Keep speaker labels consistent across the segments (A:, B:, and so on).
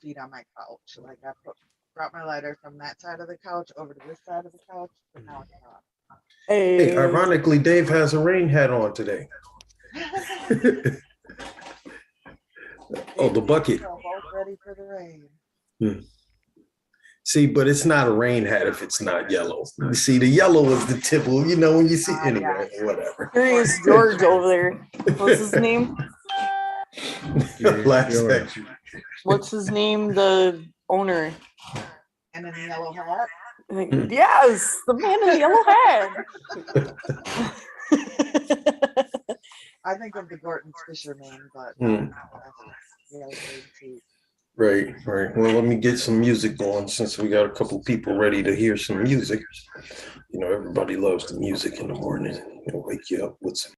A: feet on my couch. Like brought my lighter from that side of the couch over to this side of the couch, but now it's not.
B: Hey, ironically, Dave has a rain hat on today. Oh, the bucket.
A: Both ready for the rain.
B: See, but it's not a rain hat if it's not yellow. You see, the yellow is the typical, when you see anyway, whatever.
C: There is George over there. What's his name? What's his name? The owner.
A: And in the yellow hat.
C: Yes, the man in the yellow hat.
A: I think of the Gorton's fisherman, but
B: Right. Well, let me get some music going since we got a couple people ready to hear some music. Everybody loves the music in the morning. It'll wake you up with some.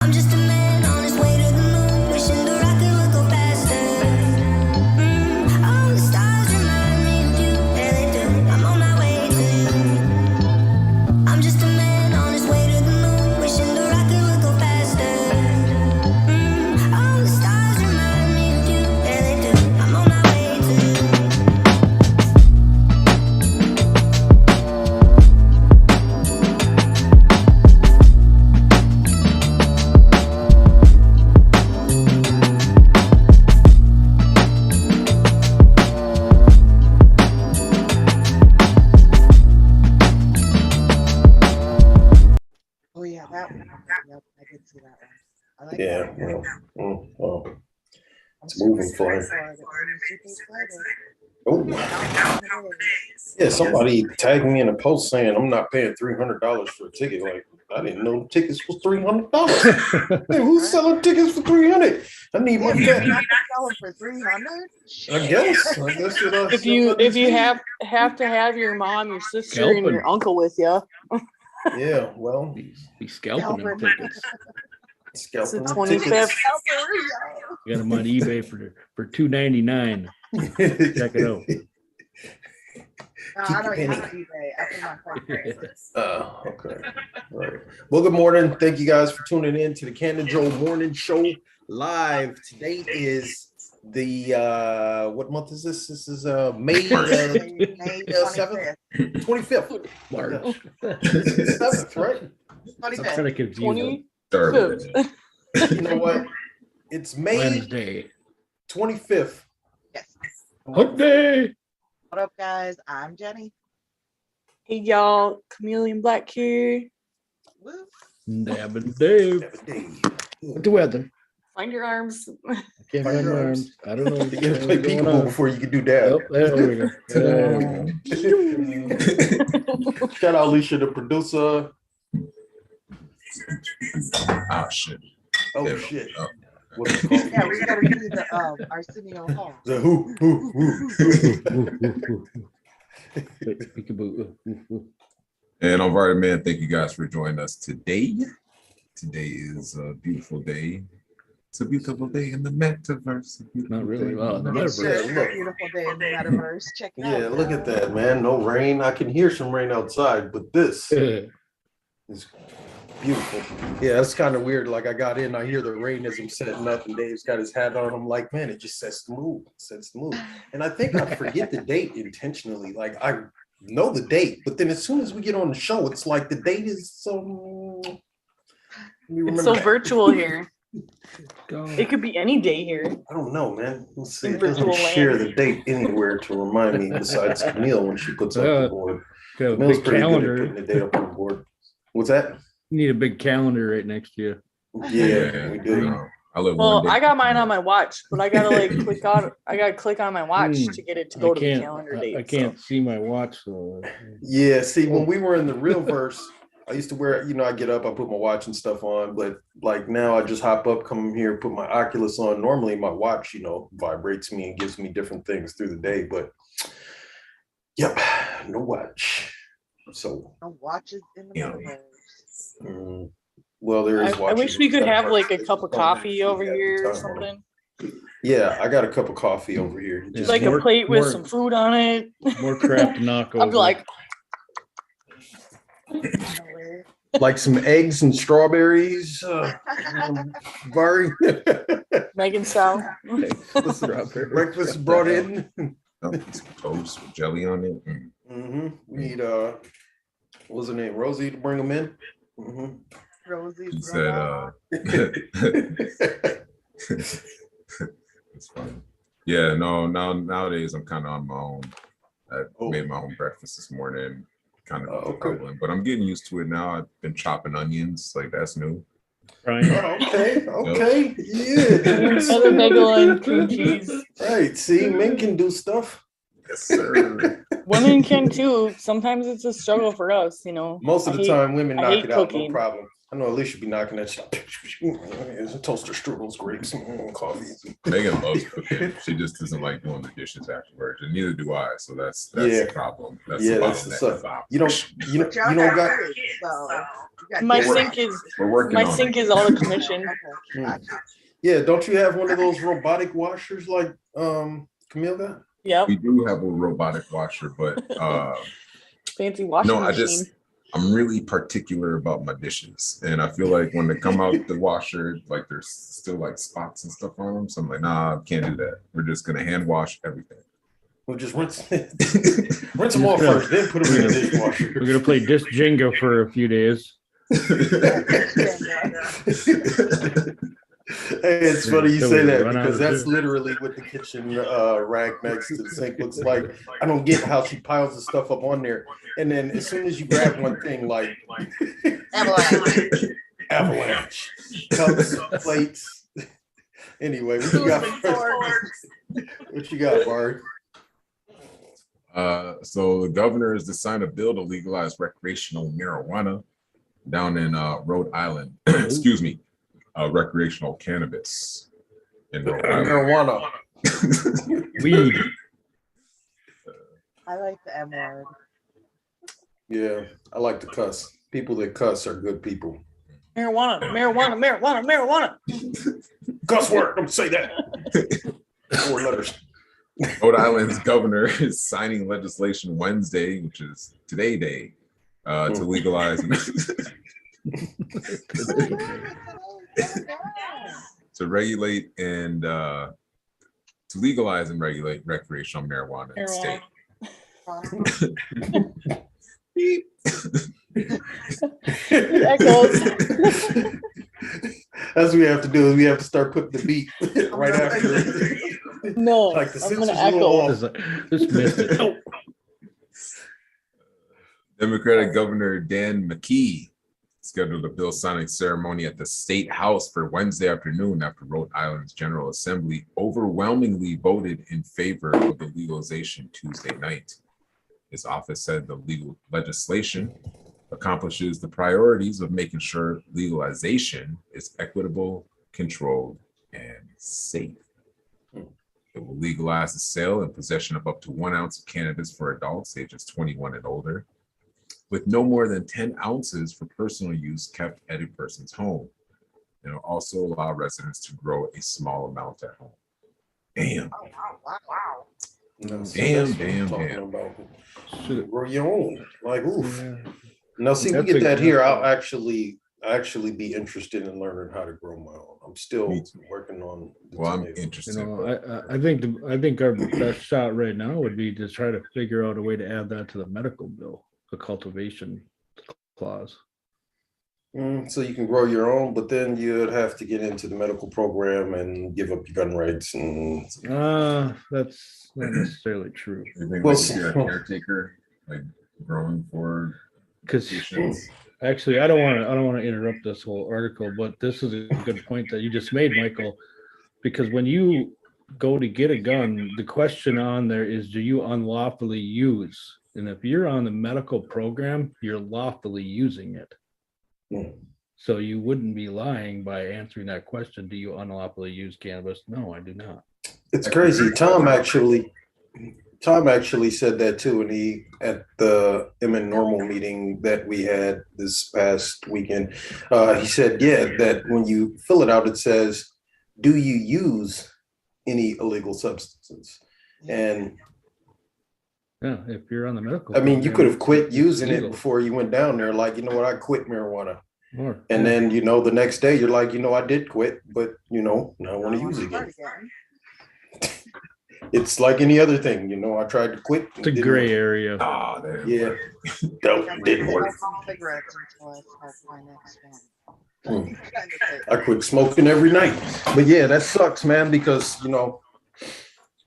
D: I'm just a man on his way to the moon, wishing the rocket would go faster. All the stars remind me of you, yeah they do. I'm on my way to you. I'm just a man on his way to the moon, wishing the rocket would go faster. All the stars remind me of you, yeah they do. I'm on my way to you.
A: Oh yeah, that one. Yep, I did see that one. I like
B: Yeah,
A: that one.
B: well,
A: I'm
B: it's
A: super
B: moving for
A: excited
B: him.
A: it. I'm super excited.
B: Oh, yeah, somebody tagged me in a post saying I'm not paying $300 for a ticket. Like, I didn't know tickets was $300. Hey, who's selling tickets for $300? I need my
A: You're
B: cat.
A: not selling for 300.
B: I guess
C: If you have to have your mom, your sister, and your uncle with you.
B: Yeah, well,
E: be scalping them tickets.
C: It's
B: scalping
C: the
B: the tickets.
C: 25th.
E: Got them on eBay for $2.99. Check it out.
A: No, I don't use eBay. I put my phone prices.
B: Okay. All right. Well, good morning. Thank you guys for tuning in to the Canna-Joe Morning Show live. Today is the what month is this? This is May 7th, 25th.
E: March.
B: It's the 7th, right?
E: I'm trying to confuse them.
C: 25th.
B: You know what? It's May
E: Wednesday.
B: 25th.
A: Yes.
E: Hump day.
A: What up, guys? I'm Jenny.
C: Hey y'all, Chameleon Black here.
A: Woo.
E: Dab and Dave. What's the weather?
C: Find your arms.
E: I can't find my arms. I don't know.
B: You gotta play peekaboo before you can do that.
E: Oh, there we go. There we go.
B: Shout out Alicia, the producer.
F: Oh shit.
B: Oh
F: Yeah.
B: shit.
F: Oh.
B: What's it called?
A: Yeah, we gotta do the Arsenio Hall.
B: The who.
E: Peekaboo.
F: And all right, man. Thank you guys for joining us today. Today is a beautiful day. It's a beautiful day in the metaverse.
E: Not really. Well, the
A: It's
E: metaverse.
A: a beautiful day in the metaverse. Check it out.
B: Yeah, look at that, man. No rain. I can hear some rain outside, but this is beautiful. Yeah, it's kind of weird. Like I got in, I hear the rain as I'm setting up, and Dave's got his hat on. I'm like, man, it just sets the mood. Sets the mood. And I think I forget the date intentionally. Like I know the date, but then as soon as we get on the show, it's like the date is so.
C: It's so virtual here. It could be any day here.
B: I don't know, man. We'll see.
C: In
B: It doesn't
C: virtual
B: share
C: land.
B: the date anywhere to remind me besides Camille when she puts up the board.
E: Got a
B: Camille's
E: big
B: pretty good at
E: calendar.
B: putting the date up on the board. What's that?
E: You need a big calendar right next to you.
B: Yeah, we do.
F: I live
C: Well,
F: one day.
C: I got mine on my watch, but I gotta click on. I gotta click on my watch to get it to go to the calendar date.
E: I can't see my watch, so
B: Yeah, see, when we were in the real verse, I used to wear, I get up, I put my watch and stuff on, but like now I just hop up, come here, put my Oculus on. Normally my watch, vibrates me and gives me different things through the day, but yep, no watch. So
A: No watches in the metaverse.
B: well, there is
C: I
B: watches.
C: wish we could have like a
B: There's
C: cup of
B: no
C: coffee
B: watch
C: over
B: at the
C: here or
B: time.
C: something.
B: Yeah, I got a cup of coffee over here.
E: Yeah.
C: Like
E: more-
C: a plate with
E: more-
C: some food on it.
E: more crap to knock over.
C: I'd be like,
B: like some eggs and strawberries. Barry,
C: Megan style.
B: breakfast brought in.
F: Some toast with jelly on it.
B: We need what's her name? Rosie to bring them in.
A: Rosie.
F: He said, it's funny. Yeah, no, nowadays I'm kind of on my own. I made my own breakfast this morning, kind of troubling, but I'm getting used to it now. I've been chopping onions, like that's new.
E: Right.
B: Okay, yeah.
C: Another bagel and cream cheese.
B: Right, see, men can do stuff.
F: Yes, sir.
C: Women can too. Sometimes it's a struggle for us, you know.
B: Most of the time, women knock it out,
C: cooking.
B: no problem. I know Alicia be knocking that shit. There's a toaster, strudels, grapes, coffee.
F: Megan loves cooking. She just doesn't like doing the dishes afterwards, and neither do I. So that's the problem. That's the bottleneck. You don't got.
C: My sink is out of commission.
B: Yeah, don't you have one of those robotic washers like Camille got?
C: Yeah,
F: we do have a robotic washer, but
C: fancy washing machine.
F: I'm really particular about my dishes, and I feel like when they come out the washer, like there's still like spots and stuff on them. So I'm like, nah, I can't do that. We're just gonna hand wash everything.
B: We'll just rinse them off first, then put them in the dishwasher.
E: We're gonna play disc Jenga for a few days.
B: Hey, it's funny you say that because that's literally what the kitchen rack next to the sink looks like. I don't get how she piles the stuff up on there, and then as soon as you grab one thing, like avalanche, cups, plates. Anyway, what you got? What you got, Bart?
F: So the governor has signed a bill to legalize recreational marijuana down in Rhode Island. Excuse me. Recreational cannabis in Rhode Island.
B: Marijuana.
E: Weed.
A: I like the M word.
B: Yeah, I like to cuss. People that cuss are good people.
C: Marijuana.
B: Cuss word, don't say that. 4 letters.
F: Rhode Island's governor is signing legislation Wednesday, which is Today Day, to legalize to regulate and to legalize and regulate recreational marijuana in the state. Beep.
B: That's what we have to do. Is we have to start putting the beat right after.
C: No,
B: like the
C: I'm gonna echo.
E: Just missed it. Oh.
F: Democratic Governor Dan McKee scheduled a bill signing ceremony at the State House for Wednesday afternoon after Rhode Island's General Assembly overwhelmingly voted in favor of the legalization Tuesday night. His office said the legal legislation accomplishes the priorities of making sure legalization is equitable, controlled, and safe. It will legalize the sale and possession of up to 1 ounce of cannabis for adults ages 21 and older, with no more than 10 ounces for personal use kept at a person's home. It will also allow residents to grow a small amount at home. Damn.
A: Oh, wow.
B: No,
F: Damn.
B: Grow your own. Like, oof.
E: Yeah.
B: Now, see, we
E: That's
B: get
E: a
B: that
E: good
B: here.
E: point.
B: I'll actually be interested in learning how to grow my own. I'm still working on.
F: Well, I'm
B: tomato.
F: interested.
E: I think our best shot right now would be to try to figure out a way to add that to the medical bill, the cultivation clause.
B: So you can grow your own, but then you'd have to get into the medical program and give up your gun rights. And
E: That's not necessarily true.
F: You think
B: Well,
F: like if you're a caretaker, like growing for
E: Because
F: patients?
E: actually, I don't want to interrupt this whole article, but this is a good point that you just made, Michael. Because when you go to get a gun, the question on there is, do you unlawfully use? And if you're on the medical program, you're lawfully using it. So you wouldn't be lying by answering that question. Do you unlawfully use cannabis? No, I do not.
B: it's crazy. Tom actually said that too, and he at the MN Normal meeting that we had this past weekend. He said, that when you fill it out, it says, "Do you use any illegal substances?" And
E: Yeah, if you're on the medical.
B: I mean, you
E: program,
B: could have quit
E: it's
B: using it
E: legal.
B: before you went down there. Like, you know what, I quit marijuana.
E: Or-
B: And then, you know, the next day you're like, you know, I did quit, but you know, now I want to use it
A: start
B: again. It's like any other thing, you know, I tried to quit.
E: It's a gray area.
F: Ah, there.
B: Yeah. Don't, didn't work.
A: Cigarettes until I start my next one.
B: Hmm. I quit smoking every night. But yeah, that sucks, man, because, you know,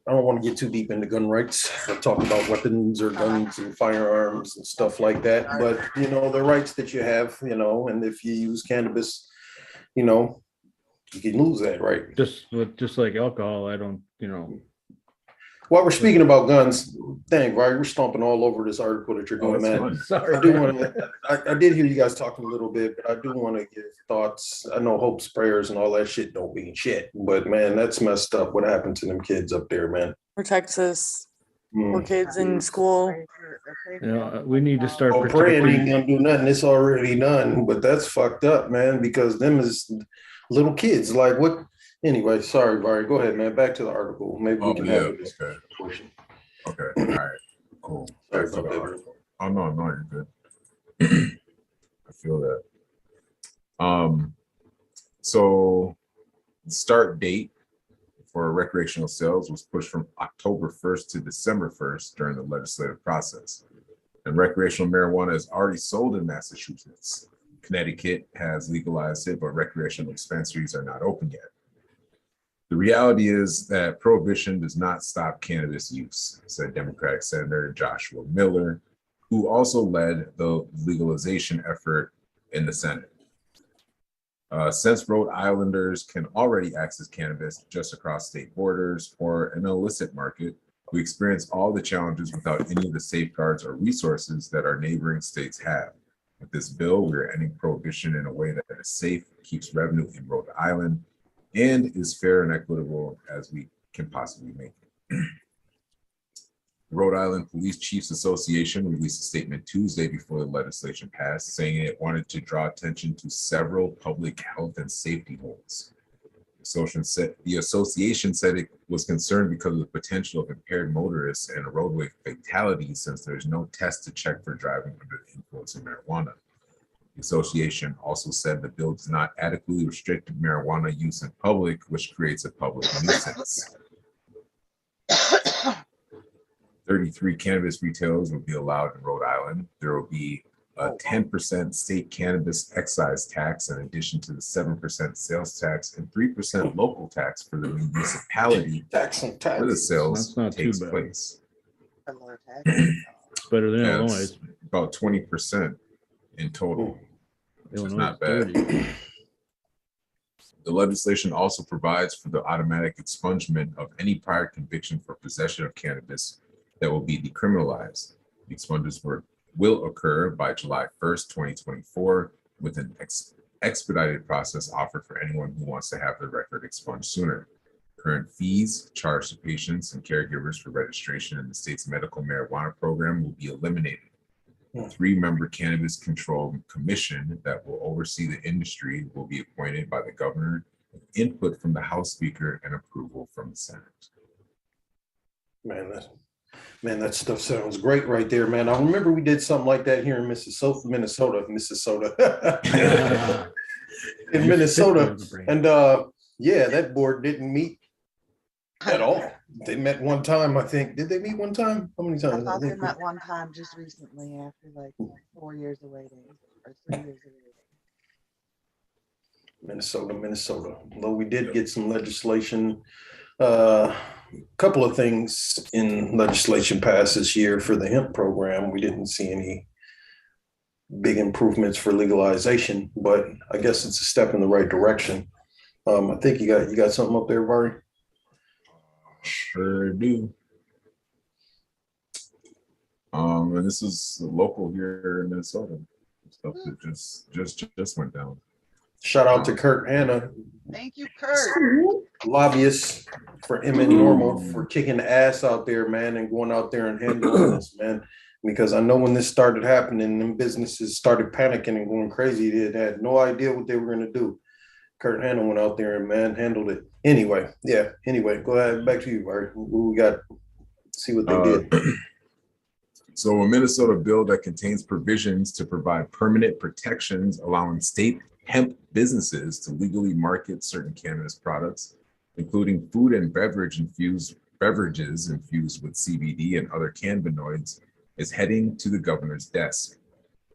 B: I don't want to get too deep into gun rights or talk about weapons or guns and firearms and stuff like that. But, you know, the rights that you have, you know, and if you use cannabis, you know, you can lose that right.
E: Just like alcohol, I don't, you know.
B: While we're speaking about guns, dang, right, we're stomping all over this article that you're doing,
F: that's
B: man.
F: fun.
E: Sorry.
B: I do want to. I did hear you guys talking a little bit, but I do want to give thoughts. I know hopes, prayers, and all that shit don't mean shit, but man, that's messed up. What happened to them kids up there, man?
C: For Texas, for
B: Mm.
C: kids in school.
E: You know, we need to start
B: Oh, praying
E: protecting.
B: ain't gonna do nothing. It's already done, but that's fucked up, man. Because them is little kids. Like what? Anyway, sorry, Barry. Go ahead, man. Back to the article. Maybe we
F: Oh,
B: can
F: yeah.
B: have this
F: Okay.
B: portion.
F: Okay. All right. Cool.
B: Sorry
F: Back to
B: about
F: the
B: that.
F: article. Oh, no, you're good. I feel that. So the start date for recreational sales was pushed from October 1st to December 1st during the legislative process. And recreational marijuana is already sold in Massachusetts. Connecticut has legalized it, but recreational dispensaries are not open yet. The reality is that prohibition does not stop cannabis use, said Democratic Senator Joshua Miller, who also led the legalization effort in the Senate. Since Rhode Islanders can already access cannabis just across state borders or an illicit market, we experience all the challenges without any of the safeguards or resources that our neighboring states have. With this bill, we are ending prohibition in a way that is safe, keeps revenue in Rhode Island, and is fair and equitable as we can possibly make it. Rhode Island Police Chiefs Association released a statement Tuesday before the legislation passed, saying it wanted to draw attention to several public health and safety holes. The association said it was concerned because of the potential of impaired motorists and roadway fatalities, since there's no test to check for driving under the influence of marijuana. The association also said the bill does not adequately restrict marijuana use in public, which creates a public nuisance. 33 cannabis retailers will be allowed in Rhode Island. There will be a 10% state cannabis excise tax in addition to the 7% sales tax and 3% local tax for the municipality where the sales
E: That's not too
F: takes
E: bad.
F: place.
E: It's better than
F: Yeah,
E: Illinois.
F: it's about 20% in total. Which is not bad.
E: 30.
F: The legislation also provides for the automatic expungement of any prior conviction for possession of cannabis that will be decriminalized. The expungements will occur by July 1st, 2024, with an expedited process offered for anyone who wants to have their record expunged sooner. Current fees charged to patients and caregivers for registration in the state's medical marijuana program will be eliminated. A 3-member Cannabis Control Commission that will oversee the industry will be appointed by the governor, with input from the House Speaker and approval from the Senate.
B: Man, that stuff sounds great right there, man. I remember we did something like that here in Minnesota. In Minnesota. And yeah, that board didn't meet at all. They met one time, I think. Did they meet one time? How many
A: I
B: times?
A: thought they met one time just recently after like 4 years of waiting or 3 years of waiting.
B: Minnesota. Although we did get some legislation, couple of things in legislation passed this year for the hemp program. We didn't see any big improvements for legalization, but I guess it's a step in the right direction. I think you got something up there, Barry?
F: Sure do. And this is local here in Minnesota. Stuff that just went down.
B: Shout out to Kurt Hanna,
A: Thank you, Kurt.
B: lobbyist for M and Normal, for kicking the ass out there, man, and going out there and handling this, man. Because I know when this started happening, them businesses started panicking and going crazy. They had no idea what they were going to do. Kurt Hanna went out there and handled it. Anyway, go ahead. Back to you, Barry. What we got? See what they did.
F: So a Minnesota bill that contains provisions to provide permanent protections allowing state hemp businesses to legally market certain cannabis products, including food and beverages infused with CBD and other cannabinoids, is heading to the governor's desk.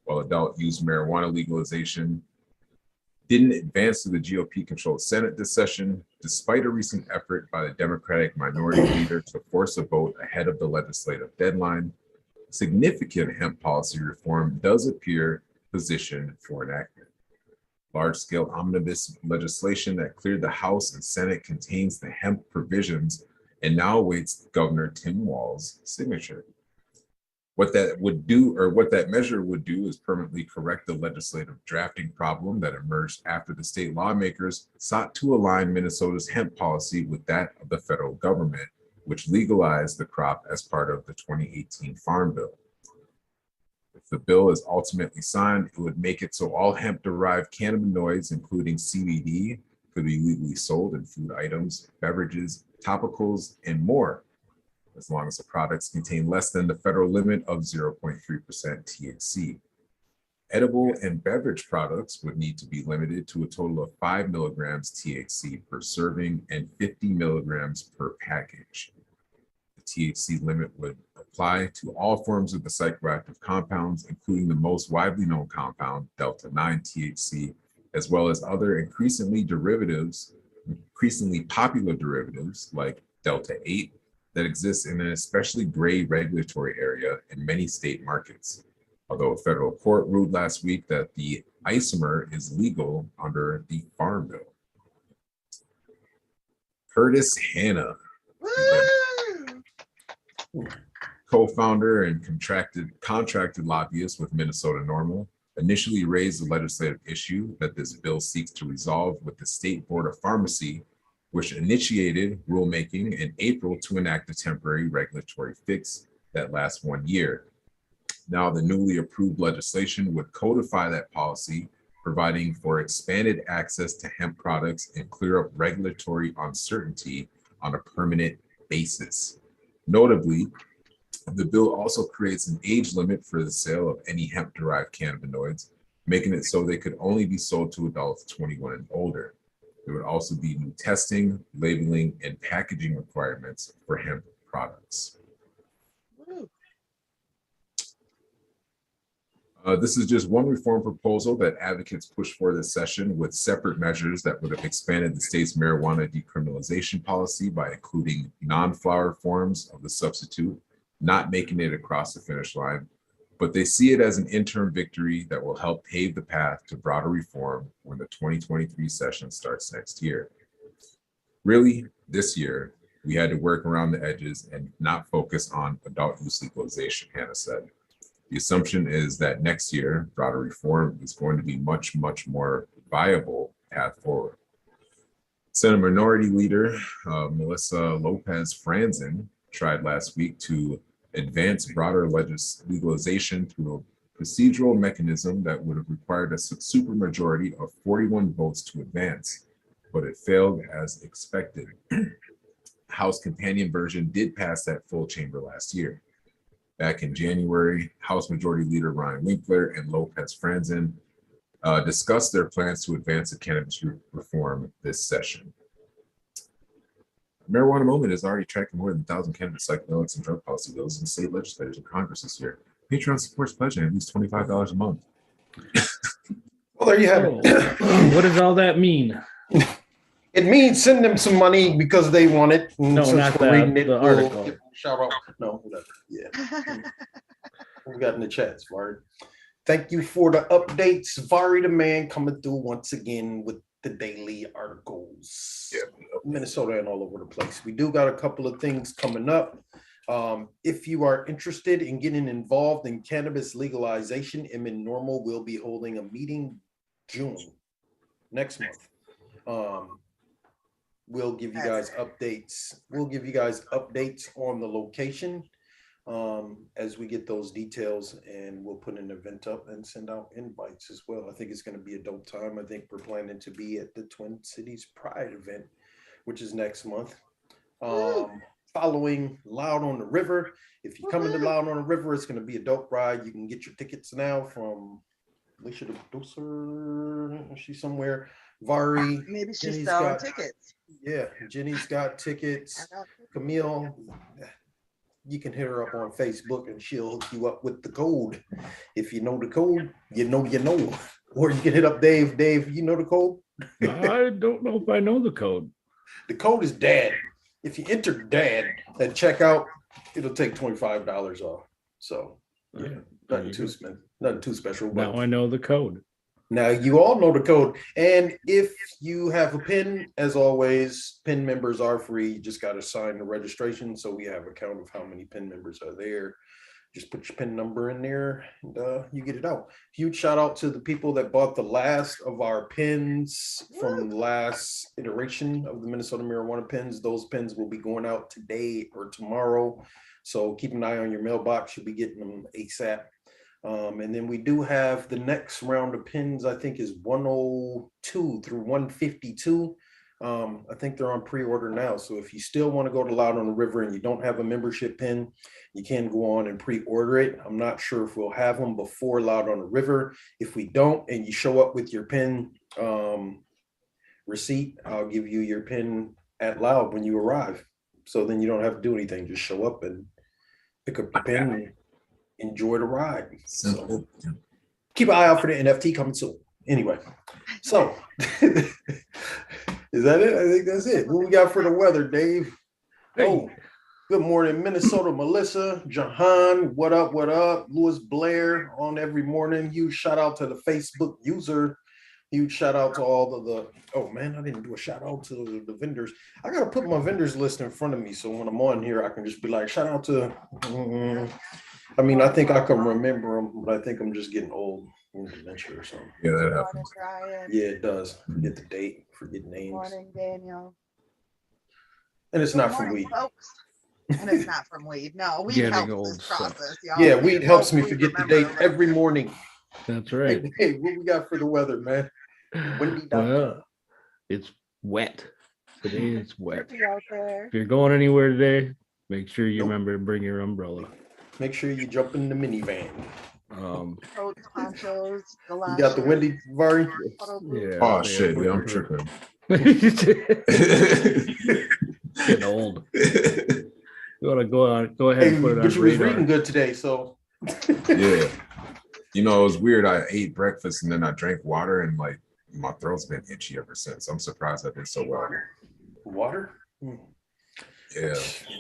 F: While adult use marijuana legalization didn't advance to the GOP-controlled Senate this session, despite a recent effort by the Democratic minority leader to force a vote ahead of the legislative deadline, significant hemp policy reform does appear positioned for enactment. Large-scale omnibus legislation that cleared the House and Senate contains the hemp provisions and now awaits Governor Tim Walz's signature. What that measure would do is permanently correct the legislative drafting problem that emerged after the state lawmakers sought to align Minnesota's hemp policy with that of the federal government, which legalized the crop as part of the 2018 Farm Bill. If the bill is ultimately signed, it would make it so all hemp-derived cannabinoids, including CBD, could be legally sold in food items, beverages, topicals, and more, as long as the products contain less than the federal limit of 0.3% THC. Edible and beverage products would need to be limited to a total of 5 milligrams THC per serving and 50 milligrams per package. The THC limit would apply to all forms of the psychoactive compounds, including the most widely known compound, Delta-9 THC, as well as other increasingly popular derivatives like Delta-8 that exists in an especially gray regulatory area in many state markets. Although a federal court ruled last week that the isomer is legal under the Farm Bill. Curtis Hanna, co-founder and contracted lobbyist with Minnesota NORML, initially raised the legislative issue that this bill seeks to resolve with the State Board of Pharmacy, which initiated rulemaking in April to enact a temporary regulatory fix that lasts 1 year. Now, the newly approved legislation would codify that policy, providing for expanded access to hemp products and clear up regulatory uncertainty on a permanent basis. Notably, the bill also creates an age limit for the sale of any hemp-derived cannabinoids, making it so they could only be sold to adults 21 and older. There would also be new testing, labeling, and packaging requirements for hemp products. This is just one reform proposal that advocates pushed for this session, with separate measures that would have expanded the state's marijuana decriminalization policy by including non-flower forms of the substitute, not making it across the finish line, but they see it as an interim victory that will help pave the path to broader reform when the 2023 session starts next year. Really, this year, we had to work around the edges and not focus on adult use legalization, Hannah said. The assumption is that next year, broader reform is going to be much, much more viable path forward. Senate Minority Leader Melissa Lopez Franzen tried last week to advance broader legalization through a procedural mechanism that would have required a supermajority of 41 votes to advance, but it failed as expected. House companion version did pass that full chamber last year. Back in January, House Majority Leader Ryan Winkler and Lopez Franzen discussed their plans to advance the cannabis reform this session. Marijuana Moment is already tracking more than 1,000 cannabis, psychedelics, and drug policy bills in state legislators and Congress this year. Patreon supports pledging at least $25 a month.
B: Well, there you have it.
E: What does all that mean?
B: It means send them some money because they want it.
E: No, not that. The article.
B: Shout out. No, whatever. Yeah. We got in the chats, Vari. Thank you for the updates. Vari the man coming through once again with the daily articles. Yeah. Minnesota and all over the place. We do got a couple of things coming up. If you are interested in getting involved in cannabis legalization, MN NORML will be holding a meeting June next month. We'll give you guys updates. We'll give you guys updates on the location as we get those details, and we'll put an event up and send out invites as well. I think it's going to be a dope time. I think we're planning to be at the Twin Cities Pride event, which is next month. following Loud on the River. If you come into Loud on the River, it's going to be a dope ride. You can get your tickets now from Alicia the producer. She's somewhere. Vari.
A: Maybe she's
B: Jenny's
A: selling
B: got
A: tickets.
B: Yeah, Jenny's got tickets. Camille, you can hit her up on Facebook and she'll hook you up with the code. If you know the code, you know. Or you can hit up Dave. Dave, you know the code?
E: I don't know if I know the code.
B: The code is DAD. If you enter DAD at checkout, it'll take $25 off. So yeah, nothing too special.
E: Now I know the code.
B: Now you all know the code. And if you have a PIN, as always, PIN members are free. You just got to sign the registration. So we have a count of how many PIN members are there. Just put your PIN number in there and you get it out. Huge shout out to the people that bought the last of our pins from the last iteration of the Minnesota marijuana pins. Those pins will be going out today or tomorrow. So keep an eye on your mailbox. You'll be getting them ASAP. And then we do have the next round of pins, I think is 102 through 152. I think they're on pre-order now. So if you still want to go to Loud on the River and you don't have a membership pin, you can go on and pre-order it. I'm not sure if we'll have them before Loud on the River. If we don't, and you show up with your pin receipt, I'll give you your pin at Loud when you arrive. So then you don't have to do anything. Just show up and pick up your pin and enjoy the ride. So keep an eye out for the NFT coming soon. Anyway, so is that it? I think that's it. What we got for the weather, Dave?
E: Hey.
B: Oh, good morning, Minnesota. Melissa, Jahan, what up, what up? Louis Blair on every morning. Huge shout out to the Facebook user. Huge shout out to all of the, oh man, I didn't do a shout out to the vendors. I got to put my vendors list in front of me. So when I'm on here, I can just be like, shout out to, I mean, I think I can remember them, but I think I'm just getting old. Dementia or something.
F: Yeah, that happens.
A: Morning, Brian.
B: Yeah, it does. Forget the date, forget names.
A: Morning, Daniel.
B: And it's
A: Good
B: not from
A: morning,
B: weed.
A: folks. And it's not from weed. No, weed
E: Getting
A: helps
E: old
A: this
E: stuff.
A: process, y'all.
B: Yeah, weed helps me
A: Please
B: forget the
A: remember
B: date every morning.
E: That's right.
B: Hey, what we got for the weather, man? Windy
E: Well, it's wet. Today it's wet.
A: Pretty out there.
E: If you're going anywhere today, make sure you remember to bring your umbrella.
B: Make sure you jump in the minivan.
A: Coats, ponchos,
B: You got the windy, Vari?
E: Yeah.
F: Oh shit, yeah, I'm tripping.
E: Getting old. You want to go ahead
B: Hey,
E: and put it on
B: but you was
E: radar.
B: reading good today, so.
F: Yeah. You know, it was weird. I ate breakfast and then I drank water and like my throat's been itchy ever since. I'm surprised I did so well.
B: Water?
F: Yeah.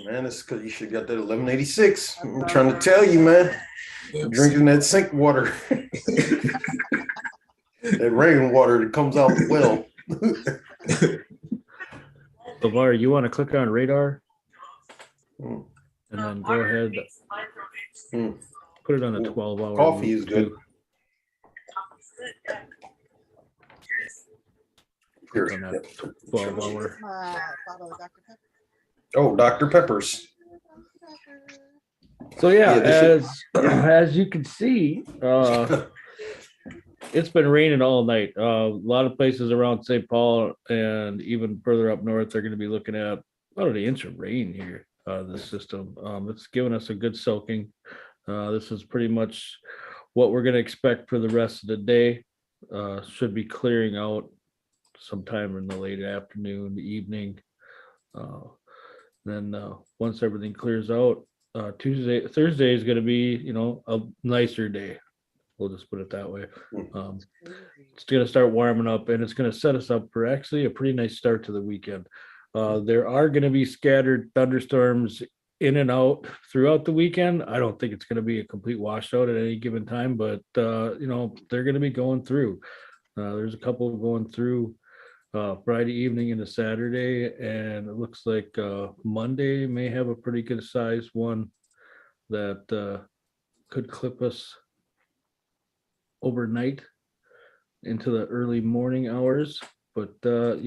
B: Man, it's because you should have got that 1186. I'm trying to tell you, man.
F: Yeah,
B: Drinking that sink water. That rain water that comes out the well.
E: So, Var, you want to click on radar
B: Mm.
E: and then go ahead, put it on a 12-hour.
B: Coffee is good. Here,
E: On that
B: yep.
E: 12-hour.
A: My bottle of Dr. Pepper.
B: Oh, Dr. Pepper's.
E: So yeah,
B: Yeah,
E: as you can see, it's been raining all night. A lot of places around St. Paul and even further up north are going to be looking at about an inch of rain here. This system, it's given us a good soaking. This is pretty much what we're going to expect for the rest of the day. Should be clearing out sometime in the late afternoon, evening. Then once everything clears out, Thursday is going to be, a nicer day. We'll just put it that way. It's going to start warming up and it's going to set us up for actually a pretty nice start to the weekend. There are going to be scattered thunderstorms in and out throughout the weekend. I don't think it's going to be a complete washout at any given time, but they're going to be going through. There's a couple going through Friday evening into Saturday, and it looks like Monday may have a pretty good size one that could clip us overnight into the early morning hours. But the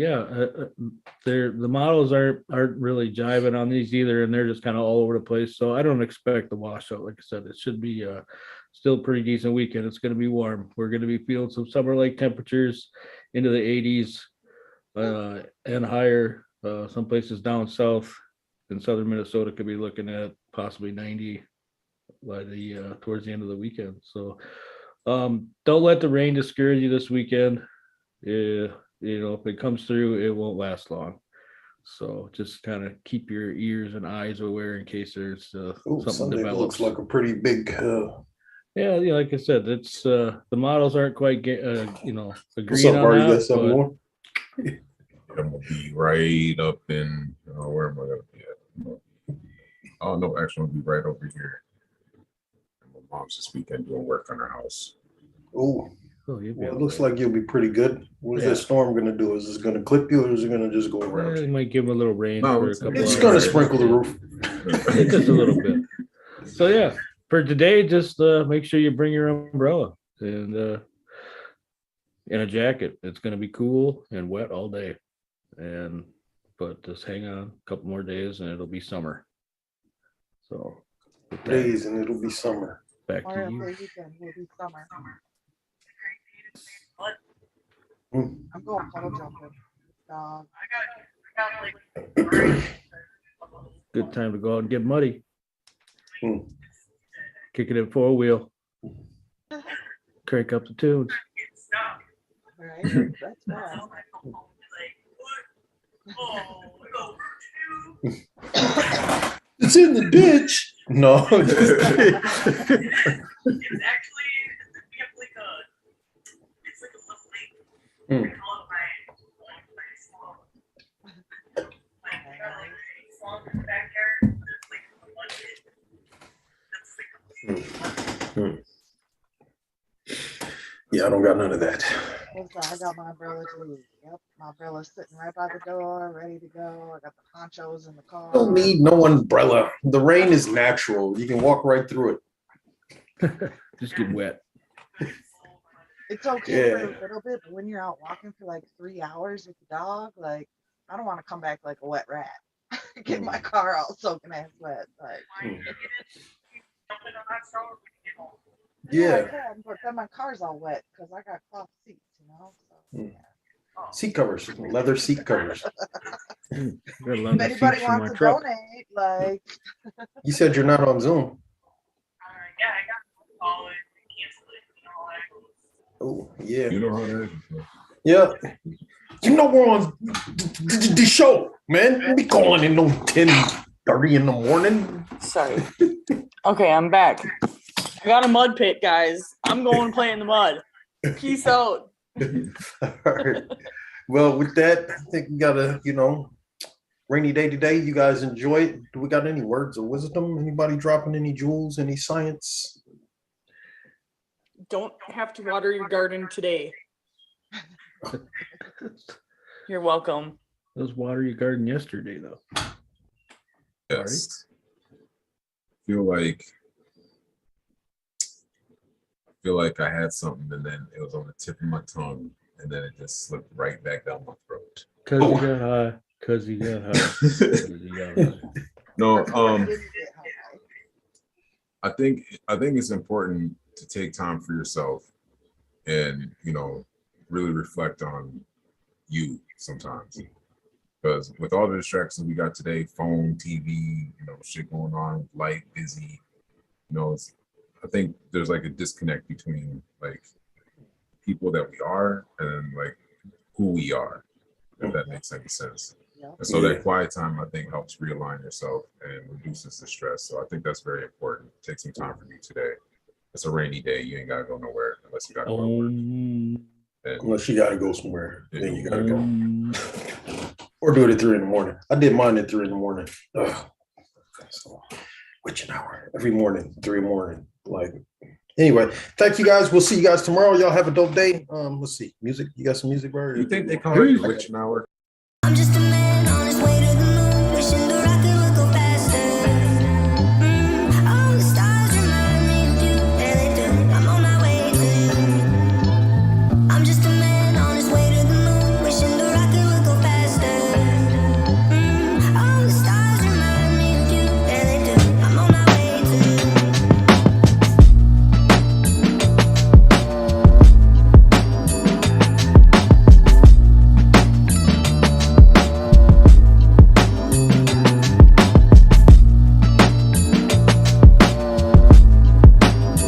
E: models aren't really jiving on these either, and they're just kind of all over the place. So I don't expect the washout. Like I said, it should be still pretty decent weekend. It's going to be warm. We're going to be feeling some summer-like temperatures into the 80s and higher. Some places down south in southern Minnesota could be looking at possibly 90 by the towards the end of the weekend. So don't let the rain discourage you this weekend. You know, if it comes through, it won't last long. So just kind of keep your ears and eyes aware in case there's something
B: Sunday
E: develops.
B: looks like a pretty big.
E: Yeah, like I said, it's the models aren't quite agreeing
B: What's up,
E: on
B: Barry? You got
E: that.
B: something
E: But
B: more?
F: I'm gonna be right up in. Where am I gonna be at? Oh no, actually, I'm gonna be right over here. My mom's this weekend doing work on her house.
B: Oh,
E: you'll be
B: well, it
E: all
B: looks
E: right.
B: like you'll be pretty good. What is
E: Yeah.
B: that storm gonna do? Is it gonna clip you, or is it gonna just go around
E: Yeah,
B: you?
E: you might give them a little rain
F: No,
E: for a
F: it's
E: couple
B: It's
E: hours.
B: gonna sprinkle the roof.
E: Just a little bit. So yeah, for today, just make sure you bring your umbrella and a jacket. It's gonna be cool and wet all day, but just hang on a couple more days and it'll be summer. So with that,
B: Days and it'll be summer.
E: back to
A: Memorial
E: you.
A: Day weekend will be summer.
B: Hmm.
A: I'm going puddle jumping. Dog.
E: Good time to go out and get muddy.
B: Hmm.
E: Kick it in 4-wheel. Crank up the tunes.
A: Right? That's bad.
B: It's in the ditch. No.
G: It's actually it's like a little lake.
B: Hmm.
G: We call it like swamp in the backyard. There's like a bunch of that's like
B: Yeah, I don't got none of that.
A: I got my umbrella to leave. Yep, my umbrella's sitting right by the door, ready to go. I got the ponchos in the car.
B: Don't need no umbrella. The rain is natural. You can walk right through it.
E: Just get wet.
A: It's okay for
B: Yeah.
A: a little bit, but when you're out walking for like 3 hours with the dog, like I don't want to come back like a wet rat. Get my car all soaking ass wet. Like
B: Yeah.
A: I can, but then my car's all wet because I got cloth seats, you know. So,
B: Hmm.
A: yeah.
B: Seat covers, leather seat covers.
E: Got a lot
A: If
E: of
A: anybody
E: seats in my
A: wants to
E: truck.
A: donate, like
B: You said you're not on Zoom.
G: yeah, I got a call and cancel it and all that.
B: Oh, yeah.
F: You know how that is.
B: Yeah. You know we're on the show, man. You be calling in no 10:30 in the morning.
C: Sorry. Okay, I'm back. I got a mud pit, guys. I'm going to play in the mud. Peace out.
B: All right. Well, with that, I think we got a, rainy day today. You guys enjoy it. Do we got any words of wisdom? Anybody dropping any jewels, any science?
C: Don't have to water your garden today. You're welcome.
E: It was water your garden yesterday, though.
F: Yes. Feel like I had something and then it was on the tip of my tongue and then it just slipped right back down my throat.
E: Cause you got high. Cause you got high. 'Cause you got high.
F: No,
A: didn't get high.
F: I think it's important to take time for yourself and really reflect on you sometimes. Because with all the distractions we got today, phone, TV, shit going on, light, busy, I think there's like a disconnect between like people that we are and like who we are, if that makes any sense.
A: Yeah.
F: And so
B: Yeah.
F: that quiet time, I think, helps realign yourself and reduces the stress. So I think that's very important. Take some time for you today. It's a rainy day. You ain't gotta go nowhere unless you gotta go to work. And
B: Unless you got to go somewhere, then you got to go.
E: Um,
B: Or do it at 3 in the morning. I did mine at 3 in the morning. Ugh. So, which an hour? Every morning, 3 in the morning. Like, anyway, thank you guys. We'll see you guys tomorrow. Y'all have a dope day. Let's see. Music. You got some music, bro?
F: you think they call it the witching hour?